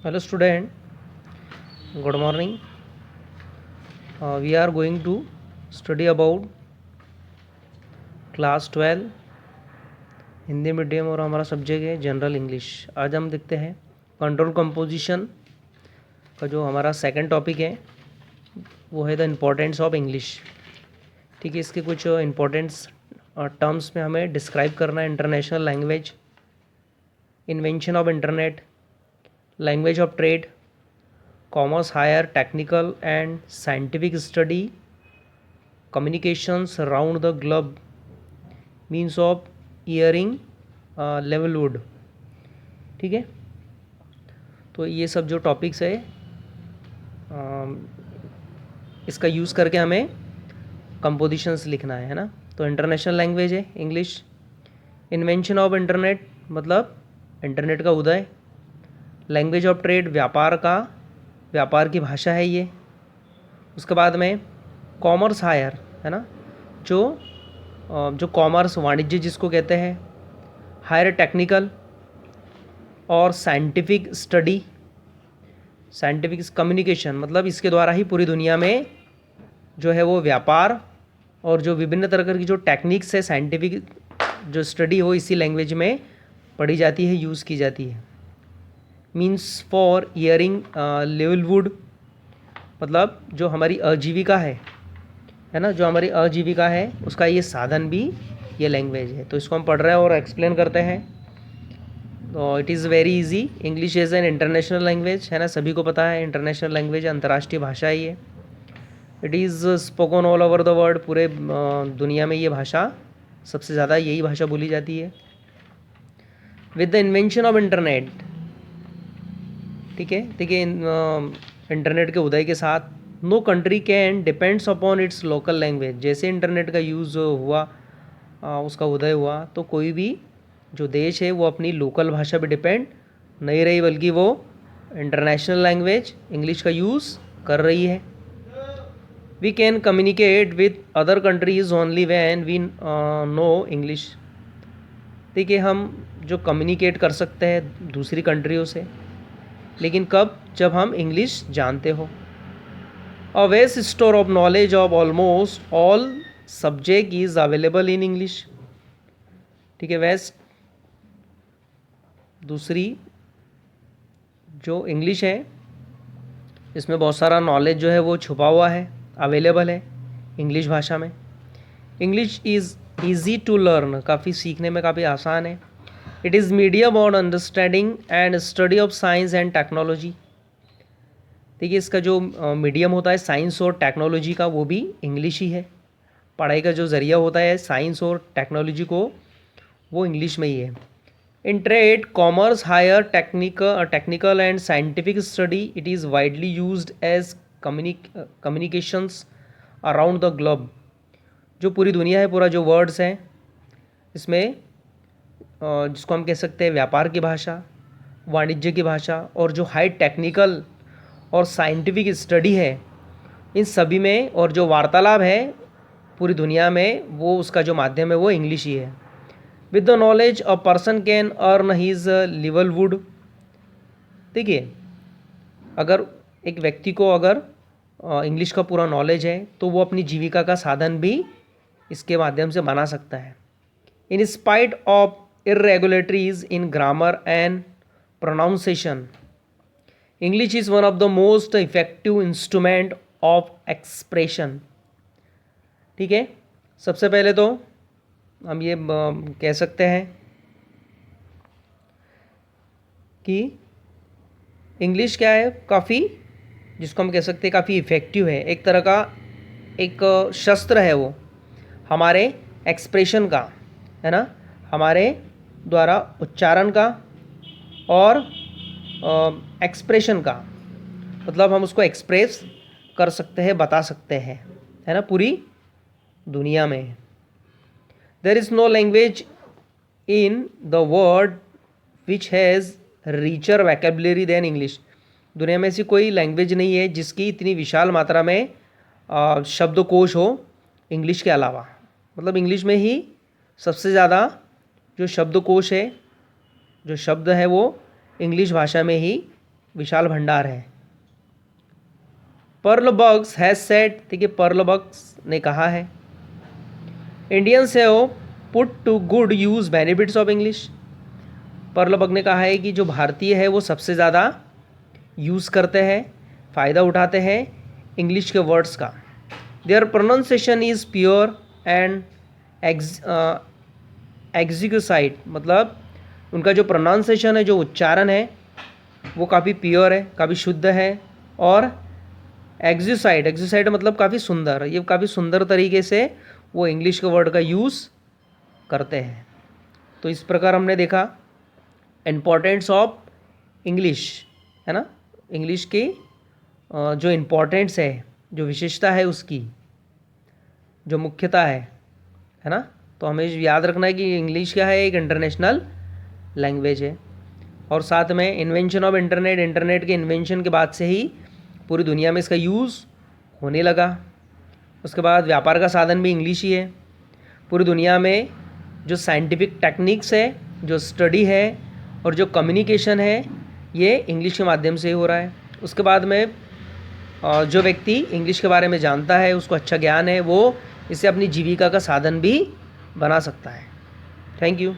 Hello student, good morning. We are going to study about class 12 Hindi medium और हमारा subject है general English. आज हम देखते हैं कंट्रोल कंपोजिशन का जो हमारा सेकंड टॉपिक है वो है द इम्पोर्टेंस ऑफ इंग्लिश। ठीक है, इसके कुछ इम्पोर्टेंस टर्म्स में हमें डिस्क्राइब करना है। International language, invention of internet, language of trade, commerce, higher technical and scientific study, communications around the globe, means of earning livelihood. ठीक है, तो ये सब जो टॉपिक्स है इसका यूज़ करके हमें कंपोजिशंस लिखना है ना। तो इंटरनेशनल लैंग्वेज है इंग्लिश। इन्वेंशन ऑफ इंटरनेट मतलब इंटरनेट का उदय। लैंग्वेज ऑफ ट्रेड व्यापार की भाषा है ये। उसके बाद में कॉमर्स हायर है ना, जो कॉमर्स वाणिज्य जिसको कहते हैं। हायर टेक्निकल और साइंटिफिक स्टडी, साइंटिफिक कम्युनिकेशन मतलब इसके द्वारा ही पूरी दुनिया में जो है वो व्यापार और जो विभिन्न तरह की जो टेक्निक्स है साइंटिफिक जो स्टडी हो इसी लैंग्वेज में पढ़ी जाती है, यूज़ की जाती है। मीन्स फॉर ईयरिंग लेवलवुड मतलब जो हमारी आजीविका है ना, जो हमारी आजीविका है उसका ये साधन भी ये लैंग्वेज है। तो इसको हम पढ़ रहे हैं और एक्सप्लेन करते हैं। तो it is very easy. English is an international language है ना, सभी को पता है इंटरनेशनल लैंग्वेज अंतर्राष्ट्रीय भाषा ही है। It is spoken all over the world, पूरे दुनिया में ये भाषा सबसे ज़्यादा यही भाषा बोली जाती है। With the invention of internet, ठीक है, देखिए इंटरनेट के उदय के साथ no country can depends upon its local language. जैसे इंटरनेट का यूज़ हुआ, उसका उदय हुआ, तो कोई भी जो देश है वो अपनी लोकल भाषा पे डिपेंड नहीं रही, बल्कि वो इंटरनेशनल लैंग्वेज इंग्लिश का यूज़ कर रही है। We can communicate with other countries only when we know English. देखिए, हम जो कम्युनिकेट कर सकते हैं दूसरी कंट्रियों से, लेकिन कब? जब हम इंग्लिश जानते हो। A vast store of knowledge of almost all subject is available in English. ठीक है, वेस्ट दूसरी जो इंग्लिश है इसमें बहुत सारा नॉलेज जो है वो छुपा हुआ है, अवेलेबल है इंग्लिश भाषा में। English is easy to learn, काफ़ी सीखने में काफ़ी आसान है। It is medium on understanding and study of science and technology. देखिए, इसका जो मीडियम होता है साइंस और टेक्नोलॉजी का वो भी इंग्लिश ही है। पढ़ाई का जो ज़रिया होता है साइंस और टेक्नोलॉजी को वो इंग्लिश में ही है। In trade, commerce, higher technical and scientific study it is widely used as communications around the globe. जो पूरी दुनिया है, पूरा जो वर्ड्स हैं इसमें जिसको हम कह सकते हैं व्यापार की भाषा, वाणिज्य की भाषा और जो हाई टेक्निकल और साइंटिफिक स्टडी है इन सभी में, और जो वार्तालाप है पूरी दुनिया में, वो उसका जो माध्यम है वो इंग्लिश ही है। With the knowledge a person can earn his livelihood. देखिए, अगर एक व्यक्ति को अगर इंग्लिश का पूरा नॉलेज है तो वो अपनी जीविका का साधन भी इसके माध्यम से बना सकता है। In spite of irregularities in grammar and pronunciation, English is one of the most effective instrument of expression। ठीक है, सबसे पहले तो हम ये कह सकते हैं कि इंग्लिश क्या है, काफ़ी जिसको हम कह सकते हैं काफ़ी इफ़ेक्टिव है। एक तरह का एक शस्त्र है वो हमारे एक्सप्रेशन का, है ना, हमारे द्वारा उच्चारण का और एक्सप्रेशन का, मतलब हम उसको एक्सप्रेस कर सकते हैं, बता सकते हैं, है ना, पूरी दुनिया में। There is no language in the world which has richer vocabulary than English. दुनिया में ऐसी कोई लैंग्वेज नहीं है जिसकी इतनी विशाल मात्रा में शब्दकोश हो इंग्लिश के अलावा। मतलब इंग्लिश में ही सबसे ज़्यादा जो शब्दकोश है, जो शब्द है वो इंग्लिश भाषा में ही विशाल भंडार है। पर्ल बग्स हैज सेड, देखिए पर्ल बग्स ने कहा है, Indians have put to good use benefits of English. Pearl Buck ने कहा है कि जो भारतीय है वो सबसे ज़्यादा यूज़ करते हैं, फ़ायदा उठाते हैं इंग्लिश के वर्ड्स का। Their pronunciation is pure and exquisite, मतलब उनका जो प्रोनाउंसिएशन है, जो उच्चारण है वो काफ़ी प्योर है, काफ़ी शुद्ध है। और एग्जीसाइड, एग्जीसाइड मतलब काफ़ी सुंदर, ये काफ़ी सुंदर तरीके से वो इंग्लिश के वर्ड का यूज़ करते हैं। तो इस प्रकार हमने देखा इम्पोर्टेंस ऑफ इंग्लिश, है ना, इंग्लिश की जो इम्पोर्टेंस है, जो विशेषता है उसकी, जो मुख्यता है ना। तो हमें याद रखना है कि इंग्लिश क्या है, एक इंटरनेशनल लैंग्वेज है। और साथ में इन्वेंशन ऑफ इंटरनेट, इंटरनेट के इन्वेंशन के बाद से ही पूरी दुनिया में इसका यूज़ होने लगा। उसके बाद व्यापार का साधन भी इंग्लिश ही है। पूरी दुनिया में जो साइंटिफिक टेक्निक्स है, जो स्टडी है और जो कम्युनिकेशन है, ये इंग्लिश के माध्यम से ही हो रहा है। उसके बाद में जो व्यक्ति इंग्लिश के बारे में जानता है, उसको अच्छा ज्ञान है, वो इसे अपनी जीविका का साधन भी बना सकता है। Thank you.